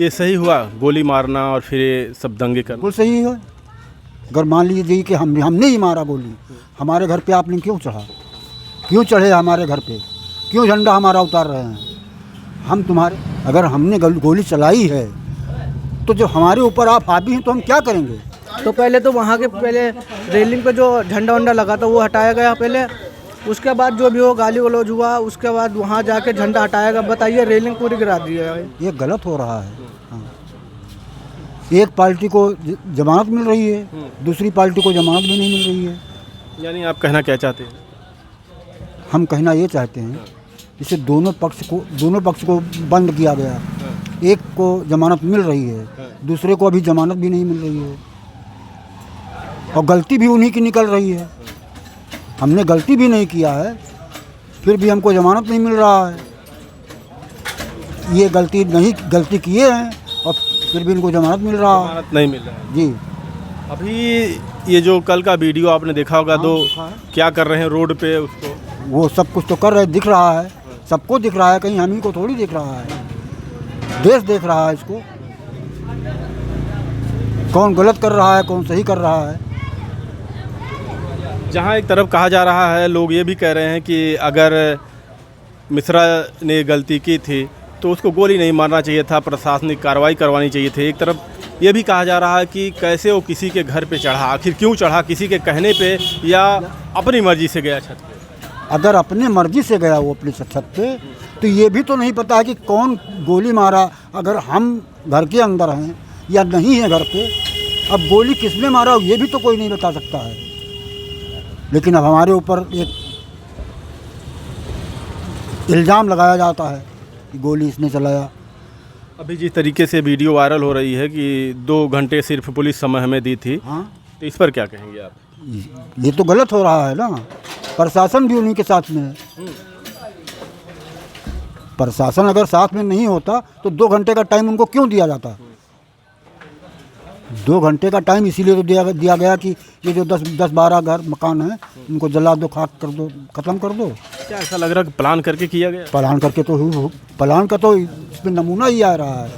ये सही हुआ गोली मारना और फिर ये सब दंगे करना? बिल्कुल सही है। अगर मान लीजिए कि हमने ही मारा गोली, हमारे घर पे आपने क्यों चढ़ा, क्यों चढ़े हमारे घर पे, क्यों झंडा हमारा उतार रहे हैं? हम तुम्हारे, अगर हमने गोली चलाई है तो जो हमारे ऊपर आप हावी हैं तो हम क्या करेंगे? तो पहले तो वहाँ के पहले रेलिंग पे जो झंडा वंडा लगा था वो हटाया गया पहले, उसके बाद जो भी हो गाली गलौज हुआ, उसके बाद वहाँ जाके झंडा हटाया गया। बताइए, रेलिंग पूरी गिरा दी है। ये गलत हो रहा है। हाँ। एक पार्टी को जमानत मिल रही है, दूसरी पार्टी को जमानत भी नहीं मिल रही है। यानी आप कहना क्या चाहते हैं? हम कहना ये चाहते हैं, इसे दोनों पक्ष को बंद किया गया। एक को जमानत मिल रही है, दूसरे को अभी जमानत भी नहीं मिल रही है, और गलती भी उन्हीं की निकल रही है। हमने गलती भी नहीं किया है, फिर भी हमको जमानत नहीं मिल रहा है। ये गलती किए हैं और फिर भी इनको जमानत मिल रहा है। जमानत नहीं मिल रहा है जी। अभी ये जो कल का वीडियो आपने देखा होगा, हाँ, दो देखा है। क्या कर रहे हैं रोड पे उसको? वो सब कुछ तो कर रहे, दिख रहा है, सबको दिख रहा है, कहीं हम ही को थोड़ी दिख रहा है। देश देख रहा है इसको, कौन गलत कर रहा है, कौन सही कर रहा है। जहाँ एक तरफ कहा जा रहा है, लोग ये भी कह रहे हैं कि अगर मिश्रा ने गलती की थी तो उसको गोली नहीं मारना चाहिए था, प्रशासनिक कार्रवाई करवानी चाहिए थी। एक तरफ ये भी कहा जा रहा है कि कैसे वो किसी के घर पे चढ़ा, आखिर क्यों चढ़ा, किसी के कहने पे या अपनी मर्जी से गया छत पे? अगर अपने मर्जी से गया वो अपनी छत पे, तो ये भी तो नहीं पता है कि कौन गोली मारा। अगर हम घर के अंदर हैं या नहीं है घर पे, अब गोली किसने मारा ये भी तो कोई नहीं बता सकता है। लेकिन अब हमारे ऊपर एक इल्ज़ाम लगाया जाता है कि गोली इसने चलाया। अभी जिस तरीके से वीडियो वायरल हो रही है कि 2 घंटे सिर्फ पुलिस समय हमें दी थी, हाँ, तो इस पर क्या कहेंगे आप? ये तो गलत हो रहा है ना। प्रशासन भी उन्हीं के साथ में है। प्रशासन अगर साथ में नहीं होता तो 2 घंटे का टाइम उनको क्यों दिया जाता? 2 घंटे का टाइम इसीलिए तो दिया गया कि ये जो 10-12 घर मकान हैं उनको जला दो, खाक कर दो, ख़त्म कर दो। क्या ऐसा लग रहा है कि प्लान करके किया गया? प्लान करके तो प्लान का तो इसमें नमूना ही आ रहा है।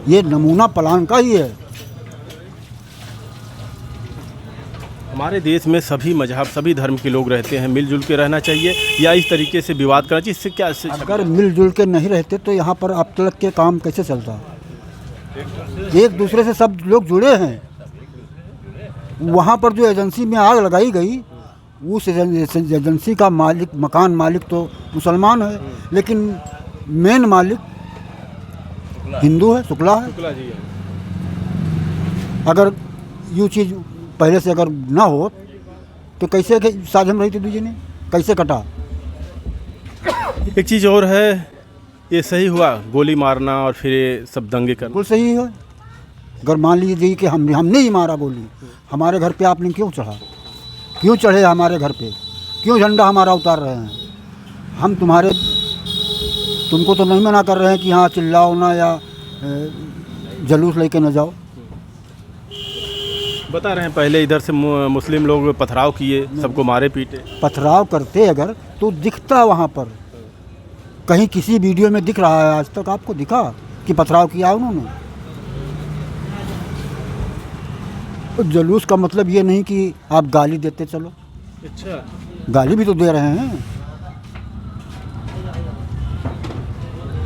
ये नमूना प्लान का ही है। हमारे देश में सभी मजहब, सभी धर्म के लोग रहते हैं, मिलजुल के रहना चाहिए या इस तरीके से विवाद करना चाहिए? इससे क्या अगर मिलजुल के नहीं रहते तो यहाँ पर अब तक के काम कैसे चलता? एक दूसरे से सब लोग जुड़े हैं। वहाँ पर जो एजेंसी में आग लगाई गई, उस एजेंसी का मालिक, मकान मालिक तो मुसलमान है, लेकिन मेन मालिक हिंदू है, शुक्ला है। शुक्ला जी है। अगर यूँ चीज़ पहले से अगर ना हो तो कैसे साझम रही थी दूसरी ने, कैसे कटा? एक चीज़ और है, ये सही हुआ गोली मारना और फिर ये सब दंगे करना? बिल्कुल सही है। अगर मान लीजिए कि हमने ही मारा गोली, हमारे घर पे आपने क्यों चढ़ा, क्यों चढ़े हमारे घर पे, क्यों झंडा हमारा उतार रहे हैं? हम तुमको तो नहीं मना कर रहे हैं कि हाँ चिल्लाओ ना या जलूस लेके न जाओ। बता रहे हैं पहले इधर से मुस्लिम लोग पथराव किए, सबको मारे पीटे। पथराव करते अगर तो दिखता वहाँ पर, कहीं किसी वीडियो में दिख रहा है? आज तक आपको दिखा कि पथराव किया उन्होंने? जलूस का मतलब ये नहीं कि आप गाली देते चलो। अच्छा, गाली भी तो दे रहे हैं।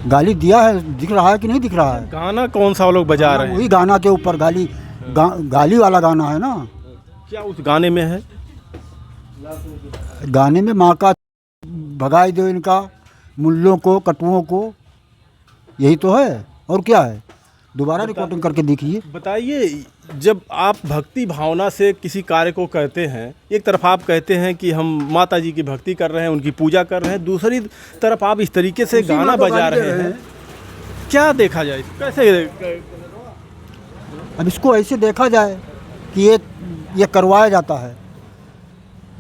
गाली दिया है, दिख रहा है कि नहीं दिख रहा है? गाना कौन सा वो लोग बजा रहे हैं? वही गाना के ऊपर गाली वाला गाना है ना। क्या उस गाने में है? गाने में माँ का भगाई दो इनका, मुल्लों को, कटुओं को, यही तो है। और क्या है? दोबारा रिकॉर्डिंग करके देखिए। बताइए, जब आप भक्ति भावना से किसी कार्य को करते हैं, एक तरफ आप कहते हैं कि हम माता जी की भक्ति कर रहे हैं, उनकी पूजा कर रहे हैं, दूसरी तरफ आप इस तरीके से गाना बजा रहे हैं, क्या देखा जाए? कैसे? अब इसको ऐसे देखा जाए कि ये करवाया जाता है।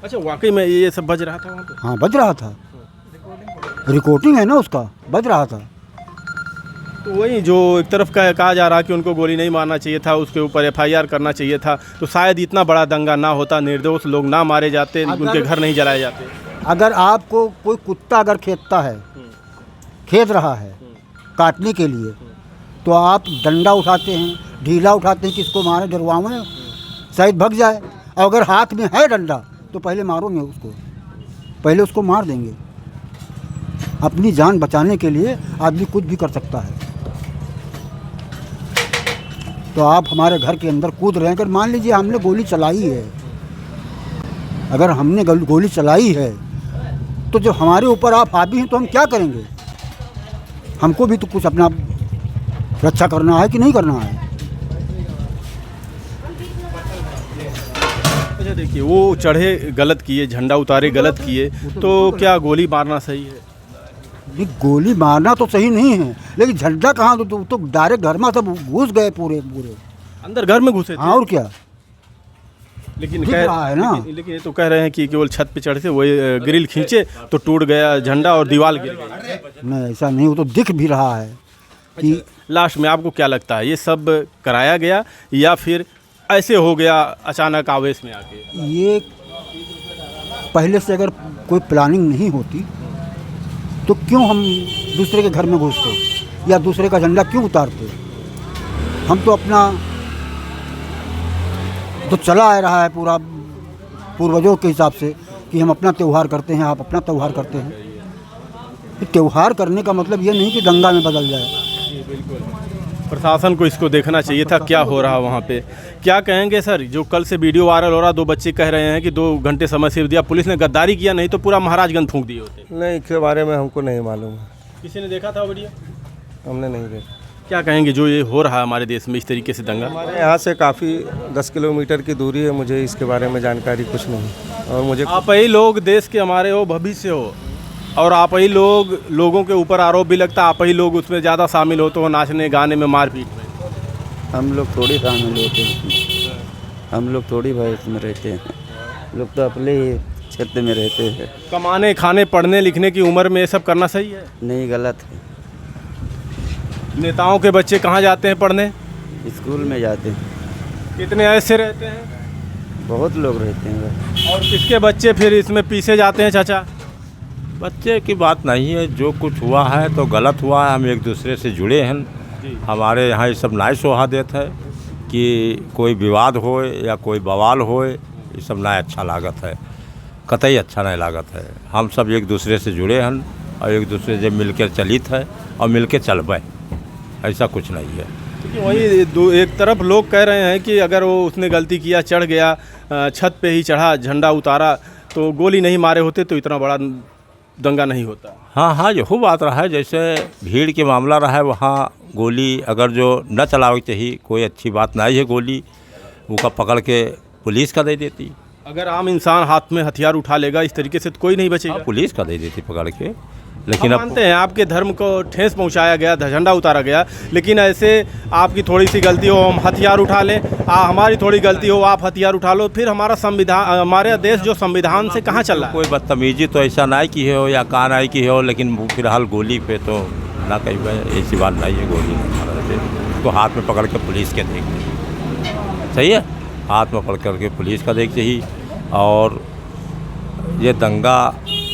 अच्छा, वाकई में ये सब बज रहा था वहाँ पे? हाँ, बज रहा था। रिकॉर्डिंग है ना उसका, बज रहा था। तो वही जो एक तरफ कहा जा रहा कि उनको गोली नहीं मारना चाहिए था, उसके ऊपर FIR करना चाहिए था, तो शायद इतना बड़ा दंगा ना होता, निर्दोष लोग ना मारे जाते, उनके घर नहीं जलाए जाते। अगर आपको कोई कुत्ता अगर खेदता है, खेद रहा है काटने के लिए, तो आप डंडा उठाते हैं, ढीला उठाते हैं, किसको मारे डरवाएं, शायद भग जाए। और अगर हाथ में है डंडा तो पहले मारोगे उसको, पहले उसको मार देंगे। अपनी जान बचाने के लिए आदमी कुछ भी कर सकता है। तो आप हमारे घर के अंदर कूद रहे हैं, अगर मान लीजिए हमने गोली चलाई है, अगर हमने गोली चलाई है तो जब हमारे ऊपर आप हावी हैं तो हम क्या करेंगे? हमको भी तो कुछ अपना रक्षा करना है कि नहीं करना है। अच्छा देखिए, वो चढ़े गलत किए, झंडा उतारे गलत किए, तो क्या गोली मारना सही है? ये गोली मारना तो सही नहीं है, लेकिन झंडा कहाँ, तो डायरेक्ट घर में सब घुस गए पूरे अंदर घर में घुसे थे? हाँ, और क्या। लेकिन दिख रहा है ना। लेकिन ये तो कह रहे हैं कि केवल छत पे चढ़े थे, वही ग्रिल खींचे तो टूट गया झंडा और दीवार गिर गई। नहीं, ऐसा नहीं, वो तो दिख भी रहा है कि लास्ट में आपको क्या लगता है, ये सब कराया गया या फिर ऐसे हो गया अचानक आवेश में आके? ये पहले से अगर कोई प्लानिंग नहीं होती तो क्यों हम दूसरे के घर में घुसते या दूसरे का झंडा क्यों उतारते? हम तो अपना तो चला आ रहा है पूरा पूर्वजों के हिसाब से कि हम अपना त्यौहार करते हैं, आप अपना त्यौहार करते हैं। त्यौहार करने का मतलब ये नहीं कि दंगा में बदल जाए। प्रशासन को इसको देखना चाहिए था क्या हो रहा वहाँ पे। क्या कहेंगे सर, जो कल से वीडियो वायरल हो रहा, 2 बच्चे कह रहे हैं कि 2 घंटे समय से दिया, पुलिस ने गद्दारी किया, नहीं तो पूरा महाराजगंज फूंक दिए होते। नहीं, के बारे में हमको नहीं मालूम। किसी ने देखा था वीडियो? हमने नहीं देखा। क्या कहेंगे जो ये हो रहा है हमारे देश में इस तरीके से दंगा? हमारे यहाँ से काफ़ी 10 किलोमीटर की दूरी है, मुझे इसके बारे में जानकारी कुछ नहीं। और मुझे आप ही लोग देश के हमारे हो, भविष्य हो, और आप ही लोगों के ऊपर आरोप भी लगता है, आप ही लोग उसमें ज़्यादा शामिल होते हो, नाचने गाने में, मारपीट में। हम लोग थोड़ी शामिल होते हैं, हम लोग थोड़ी भाई इसमें रहते हैं, लोग तो अपने ही क्षेत्र में रहते हैं। कमाने खाने पढ़ने लिखने की उम्र में ये सब करना सही है? नहीं, गलत है। नेताओं के बच्चे कहाँ जाते हैं पढ़ने? स्कूल में जाते हैं। कितने ऐसे रहते हैं? बहुत लोग रहते हैं भाई। और किसके बच्चे फिर इसमें पीछे जाते हैं चाचा? बच्चे की बात नहीं है, जो कुछ हुआ है तो गलत हुआ है। हम एक दूसरे से जुड़े हैं। हमारे यहाँ ये सब नाय सोहादेत है कि कोई विवाद हो या कोई बवाल हो, ये सब ना अच्छा लागत है, कतई अच्छा नहीं लागत है। हम सब एक दूसरे से जुड़े हैं और एक दूसरे से मिलकर चलित है और मिलकर चलबे, ऐसा कुछ नहीं है। वही एक तरफ लोग कह रहे हैं कि अगर वो उसने गलती किया, चढ़ गया, छत पे ही चढ़ा, झंडा उतारा, तो गोली नहीं मारे होते तो इतना बड़ा दंगा नहीं होता। हाँ, यही बात रहा है। जैसे भीड़ के मामला रहा है, वहाँ गोली अगर जो न चलावे चाहिए, कोई अच्छी बात नहीं है। गोली उनका पकड़ के पुलिस का दे देती। अगर आम इंसान हाथ में हथियार उठा लेगा इस तरीके से तो कोई नहीं बचेगा। पुलिस का दे देती पकड़ के। लेकिन हम मानते हैं आपके धर्म को ठेस पहुंचाया गया, झंडा उतारा गया, लेकिन ऐसे आपकी थोड़ी सी गलती हो हम हथियार उठा लें, हमारी थोड़ी गलती हो आप हथियार उठा लो, फिर हमारा संविधान, हमारे देश जो संविधान से कहाँ चल रहा है? कोई बदतमीजी तो ऐसा नहीं की हो या कहा नहीं की हो, लेकिन फिलहाल गोली पे तो ना कहीं ऐसी बात नहीं है। गोली नहीं, तो हाथ में पकड़ के पुलिस के देख सही है, हाथ में पकड़ के पुलिस का देख चाहिए। और ये दंगा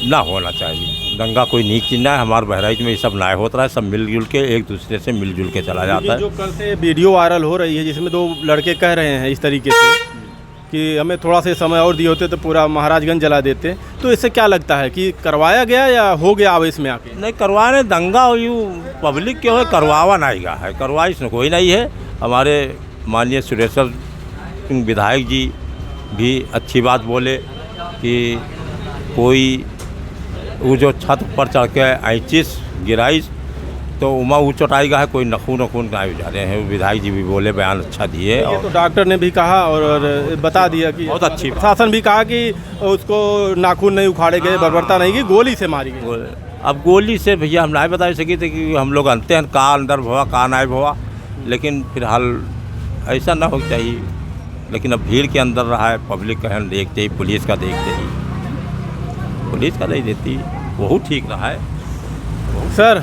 ना होना चाहिए। दंगा कोई नीक चीज़ ना है। हमारे बहराइच में ये सब ना होता है, सब मिलजुल के एक दूसरे से मिलजुल के चला जाता है। जो कल से वीडियो वायरल हो रही है जिसमें 2 लड़के कह रहे हैं इस तरीके से कि हमें थोड़ा सा समय और दिए होते तो पूरा महाराजगंज जला देते, तो इससे क्या लगता है कि करवाया गया या हो गया आवेश में आके? नहीं, करवाने दंगा यूँ पब्लिक के हो, करवावा नहीं गया है, करवा इसमें कोई नहीं है। हमारे माननीय सुरेश्वर सिंह विधायक जी भी अच्छी बात बोले कि कोई वो जो छत पर चढ़ के ऐचिस गिराइस तो उमा वो चोटाई का है, कोई नखून का जा रहे हैं। विधायक जी भी बोले, बयान अच्छा दिए। ये और तो डॉक्टर ने भी कहा और बता दिया कि बहुत अच्छी बात। प्रशासन भी कहा कि उसको नाखून नहीं उखाड़े गए, बर्बरता नहीं की, गोली से मारी गई। अब गोली से भैया हम नहीं बता सके थे कि हम लोग अंते हैं का अंदर भवा का नहीं भवा, लेकिन फिलहाल ऐसा ना हो चाहिए। लेकिन अब भीड़ के अंदर रहा है, पब्लिक का देखते ही, पुलिस का देखते ही, पुलिस का नहीं देती, वो ठीक रहा है। सर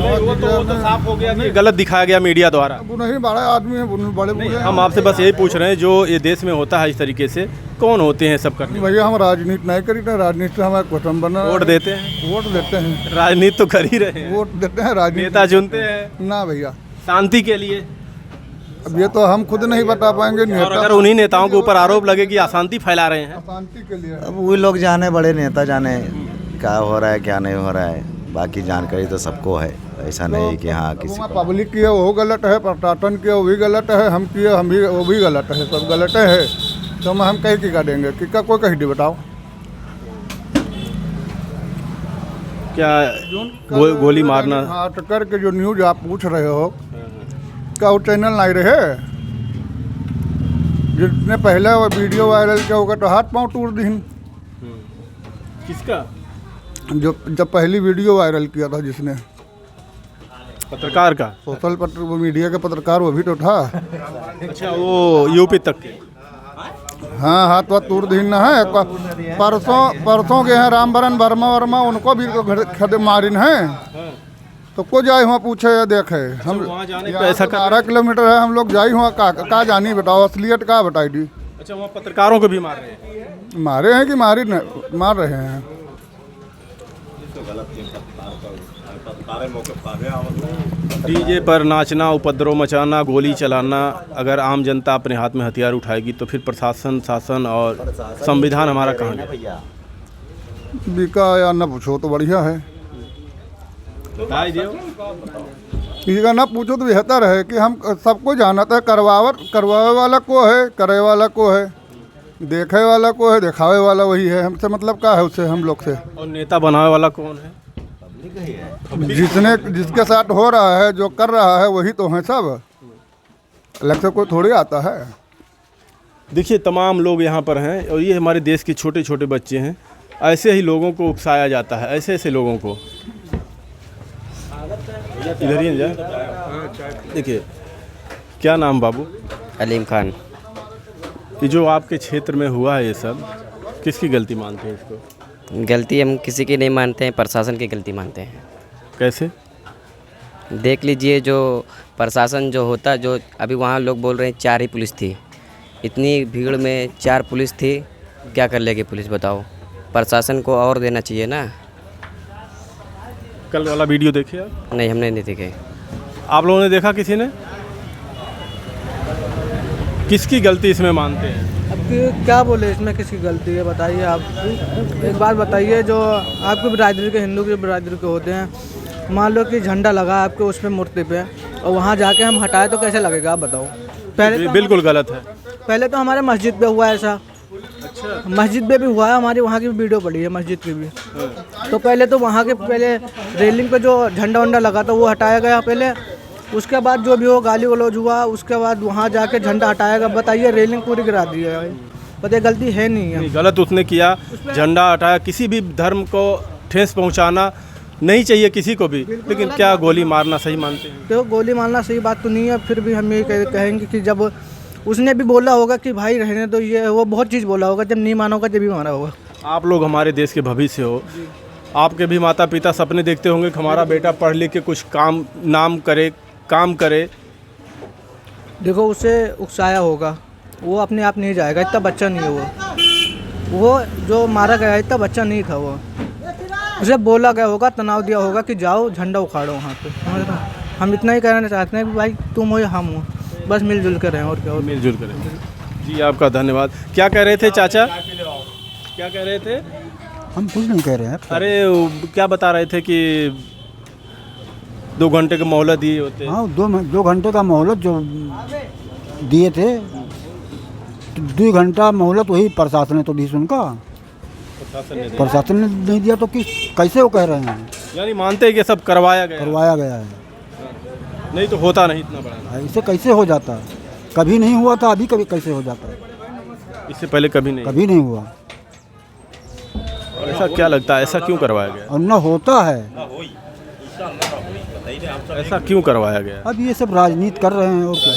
वो तो साफ हो गया कि गलत दिखाया गया मीडिया द्वारा। वो नहीं बड़े आदमी हैं, वो बड़े बूढ़े हैं। हम आपसे बस यही पूछ रहे हैं, जो ये देश में होता है इस तरीके से, कौन होते हैं सब करने? भैया हम राजनीति नहीं करी ना, राजनीति से हमारा क्वेश्चन बना। वोट देते हैं? वोट देते हैं, राजनीति तो कर ही रहे हैं, वोट देते हैं, राजनीति नेता चुनते हैं ना भैया। शांति के लिए। अब ये तो हम खुद नहीं बता पाएंगे। और नेता अगर उन्हीं नेताओं के ऊपर आरोप लगे कि अशांति फैला रहे हैं, शांति के लिए अब वो लोग जाने, बड़े नेता जाने क्या हो रहा है क्या नहीं हो रहा है। बाकी जानकारी तो सबको है, ऐसा नहीं है कि हाँ किसी को। पब्लिक किया वो गलत है, प्रशासन किया वो भी गलत है, हम किए हम भी वो भी गलत है, सब गलत है। तो हम कहीं की का देंगे कि का कोई कहीं दे बताओ। क्या गोली मारना? हाथ करके जो न्यूज आप पूछ रहे हो, क्या वो चैनल नहीं रहे जितने पहले वो वीडियो वायरल किया होगा तो हाथ पांव टूट दी। किसका? जो जब पहली वीडियो वायरल किया था जिसने, पत्रकार का? सोशल वो मीडिया के पत्रकार वो भी तो था। अच्छा, वो यूपी तक के? हाँ, हाथ वाथ तोड़ दी ना है। परसों के हैं रामबरन वर्मा, उनको भी खद मारिन है। तो को जाए हुआ पूछे या देखे। हम वहाँ जाने पे ऐसा 12 किलोमीटर है, हम लोग जाए हुआ का जानी बताओ, असलियत का बताई दी। अच्छा, वहाँ पत्रकारों को भी मार रहे हैं? मारे हैं कि मार रहे हैं। डीजे पर नाचना, उपद्रव मचाना, गोली चलाना, अगर आम जनता अपने हाथ में हथियार उठाएगी तो फिर प्रशासन, शासन और संविधान हमारा कहाँ गया? बिका या न पूछो तो बढ़िया है, किसी का ना पूछो तो बेहतर है कि हम सबको जानता है। करवावे वाला को है, करे वाला को है, देखे वाला को है, दिखावे वाला वही है। हमसे मतलब क्या है उससे, हम लोग से। और नेता बनावे वाला कौन है? जिसके साथ हो रहा है, जो कर रहा है वही तो है सब, अलग से कोई थोड़ी आता है। देखिए, तमाम लोग यहाँ पर हैं और ये हमारे देश के छोटे छोटे बच्चे हैं। ऐसे ही लोगों को उकसाया जाता है, ऐसे लोगों को। इधर ही जाए। देखिए, क्या नाम बाबू? अलीम खान। ये जो आपके क्षेत्र में हुआ है ये सब, किसकी गलती मानते हैं इसको? गलती हम किसी की नहीं मानते हैं, प्रशासन की गलती मानते हैं। कैसे? देख लीजिए, जो प्रशासन जो होता, जो अभी वहाँ लोग बोल रहे हैं 4 ही पुलिस थी। इतनी भीड़ में 4 पुलिस थी, क्या कर लेगी पुलिस बताओ? प्रशासन को और देना चाहिए ना। कल वाला वीडियो देखे आप? नहीं, हमने नहीं देखे। आप लोगों ने देखा? किसी ने? किसकी गलती इसमें मानते हैं? अब क्या बोले इसमें किसकी गलती है, बताइए आप। एक बात बताइए, जो आपके बिरादरी के, हिंदू की बिरादरी के होते हैं, मान लो कि झंडा लगा आपके उस पर मूर्ति पे, और वहाँ जाके हम हटाए तो कैसे लगेगा आप बताओ? पहले तो बिल्कुल गलत है। पहले तो हमारे मस्जिद पे हुआ ऐसा। अच्छा, मस्जिद पे भी हुआ है, हमारी वहाँ की भी वीडियो पड़ी है मस्जिद की भी। तो पहले तो वहाँ के रेलिंग पे जो झंडा वंडा लगा था वो हटाया गया पहले। उसके बाद जो भी हो गाली गलौज हुआ, उसके बाद वहाँ जाके झंडा हटाया गया। बताइए, रेलिंग पूरी गिरा दी है। बताइए, गलती है नहीं है। गलत उसने किया, झंडा हटाया। किसी भी धर्म को ठेस पहुँचाना नहीं चाहिए किसी को भी, लेकिन क्या गोली मारना सही मानते हैं? तो गोली मारना सही बात तो नहीं है। फिर भी हम ये कहेंगे कि जब उसने भी बोला होगा कि भाई रहने दो, ये वो बहुत चीज़ बोला होगा, जब नहीं माना होगा जब भी मारा होगा। आप लोग हमारे देश के भविष्य हो, आपके भी माता पिता सपने देखते होंगे कि हमारा बेटा पढ़ लिख के कुछ काम करे। देखो, उसे उकसाया होगा, वो अपने आप नहीं जाएगा, इतना बच्चा नहीं है वो जो मारा गया इतना बच्चा नहीं था वो। उसे बोला गया होगा, तनाव दिया होगा कि जाओ झंडा उखाड़ो वहाँ पे। हम इतना ही कहना चाहते हैं कि भाई तुम हो या हम हो, बस मिलजुल कर रहें और क्या हो। मिलजुल करें। जी, आपका धन्यवाद। क्या कह रहे थे चाचा? क्या कह रहे थे? हम कुछ नहीं कह रहे हैं। अरे, क्या बता रहे थे कि 2 घंटे का मोहलत दिए होते? हाँ, 2 घंटे का मोहलत जो दिए थे, 2 घंटा मोहलत वही प्रशासन ने तो दी। उनका प्रशासन ने नहीं दिया तो कैसे वो कह रहे हैं? यानी मानते हैं कि सब करवाया गया है। नहीं तो होता नहीं इतना बड़ा। इससे कैसे हो जाता? कभी नहीं हुआ था, अभी कभी कैसे हो जाता? इससे पहले कभी नहीं हुआ। ऐसा क्या लगता है, ऐसा क्यों करवाया गया? और न होता है, ऐसा क्यों करवाया गया? अब ये सब राजनीति कर रहे हैं और क्या,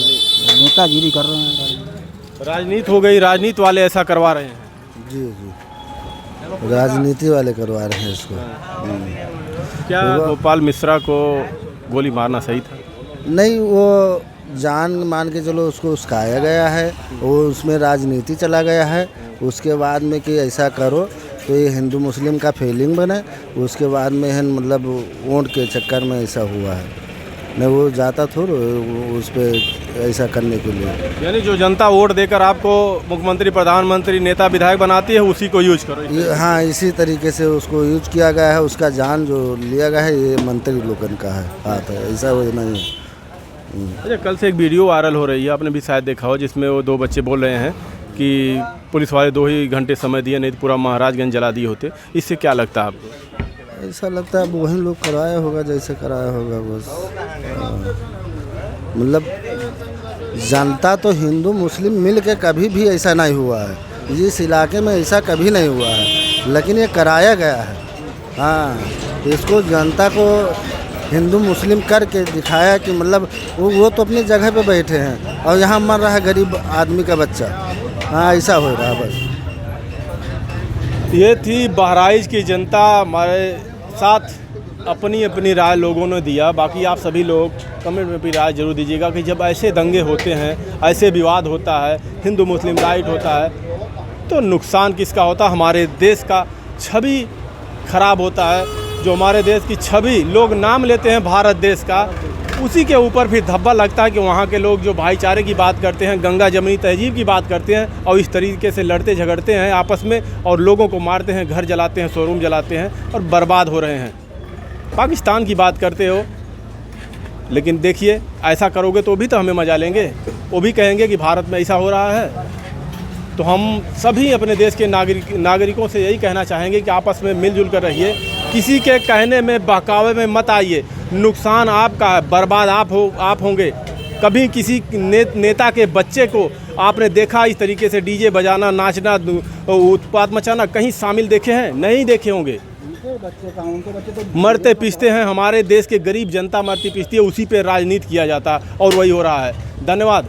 नेतागिरी कर रहे हैं। राजनीति हो गई, राजनीति वाले ऐसा करवा रहे हैं। जी, राजनीति वाले करवा रहे हैं इसको। क्या गोपाल मिश्रा को गोली मारना सही था? नहीं, वो जान मान के चलो उसको उस्काया गया है, वो उसमें राजनीति चला गया है। उसके बाद में कि ऐसा करो तो ये हिंदू मुस्लिम का फीलिंग बने, उसके बाद में है मतलब वोट के चक्कर में ऐसा हुआ है। नहीं, वो जाता थोड़ा उस पर ऐसा करने के लिए। यानी जो जनता वोट देकर आपको मुख्यमंत्री, प्रधानमंत्री, नेता, विधायक बनाती है, उसी को यूज करो। हाँ, इसी तरीके से उसको यूज किया गया है। उसका जान जो लिया गया है ये मंत्री लोगन का है हाथ है, ऐसा वो नहीं है। अच्छा, कल से एक वीडियो वायरल हो रही है, आपने भी शायद देखा हो, जिसमें वो 2 बच्चे बोल रहे हैं कि पुलिस वाले 2 ही घंटे समय दिए, नहीं तो पूरा महाराजगंज जला दिए होते। इससे क्या लगता है आपको? ऐसा लगता है वही लोग कराया होगा जैसे कराया होगा बस। मतलब जनता तो हिंदू मुस्लिम मिल के कभी भी ऐसा नहीं हुआ है, इस इलाके में ऐसा कभी नहीं हुआ है, लेकिन ये कराया गया है। हाँ, इसको जनता को हिंदू मुस्लिम करके दिखाया कि मतलब वो तो अपनी जगह पे बैठे हैं और यहाँ मर रहा है गरीब आदमी का बच्चा। हाँ, ऐसा हो रहा है बस। ये थी बहराइच की जनता, हमारे साथ अपनी अपनी राय लोगों ने दिया। बाकी आप सभी लोग कमेंट में भी राय जरूर दीजिएगा कि जब ऐसे दंगे होते हैं, ऐसे विवाद होता है, हिंदू मुस्लिम राइट होता है, तो नुकसान किसका होता है? हमारे देश का छवि खराब होता है। जो हमारे देश की छवि लोग नाम लेते हैं भारत देश का, उसी के ऊपर फिर धब्बा लगता है कि वहाँ के लोग जो भाईचारे की बात करते हैं, गंगा जमनी तहजीब की बात करते हैं और इस तरीके से लड़ते झगड़ते हैं आपस में और लोगों को मारते हैं, घर जलाते हैं, शोरूम जलाते हैं और बर्बाद हो रहे हैं। पाकिस्तान की बात करते हो, लेकिन देखिए ऐसा करोगे तो भी तो हमें मजा लेंगे, वो भी कहेंगे कि भारत में ऐसा हो रहा है। तो हम सभी अपने देश के नागरिकों से यही कहना चाहेंगे कि आपस में मिलजुल कर रहिए, किसी के कहने में, बहकावे में मत आइए। नुकसान आपका है, बर्बाद आप होंगे। कभी किसी नेता के बच्चे को आपने देखा इस तरीके से डीजे बजाना, नाचना, उत्पात मचाना, कहीं शामिल देखे हैं? नहीं देखे होंगे। मरते पीसते हैं, हमारे देश के गरीब जनता मरती पीसती है, उसी पे राजनीति किया जाता और वही हो रहा है। धन्यवाद।